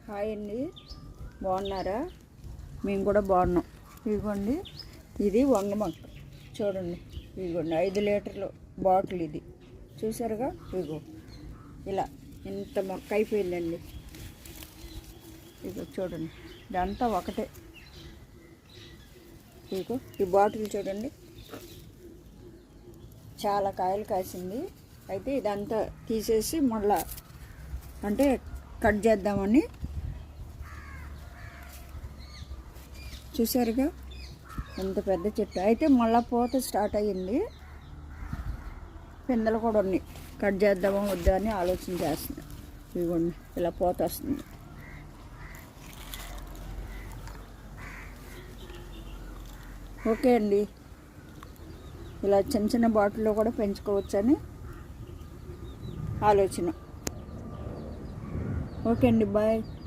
Hi అండి, బాగున్నారా? మేము కూడా బాగున్నాం. ఇదిగోండి, ఇది వంగ మొక్క చూడండి. ఇదిగోండి 5 లీటర్ల బాటిల్ ఇది చూసారుగా. ఇదిగో ఇలా ఇంత మొక్క అయిపోయిందండి. ఇదిగో చూడండి, ఇదంతా ఒకటే. ఇదిగో ఈ బాటిల్ చూడండి, చాలా కాయలు కాసింది. అయితే ఇదంతా తీసేసి మళ్ళా అంటే కట్ చేద్దామని. చూసారుగా ఎంత పెద్ద చెట్టు. అయితే మళ్ళీ పూత స్టార్ట్ అయ్యింది, పిందెలు కూడా ఉన్నాయి. కట్ చేద్దామో వద్దా అని ఆలోచన చేస్తుంది. ఇదిగోండి ఇలా పూత వస్తుంది. ఓకే అండి, ఇలా చిన్న చిన్న బాటిల్లో కూడా పెంచుకోవచ్చని ఆలోచన. ఓకే అండి, బాయ్.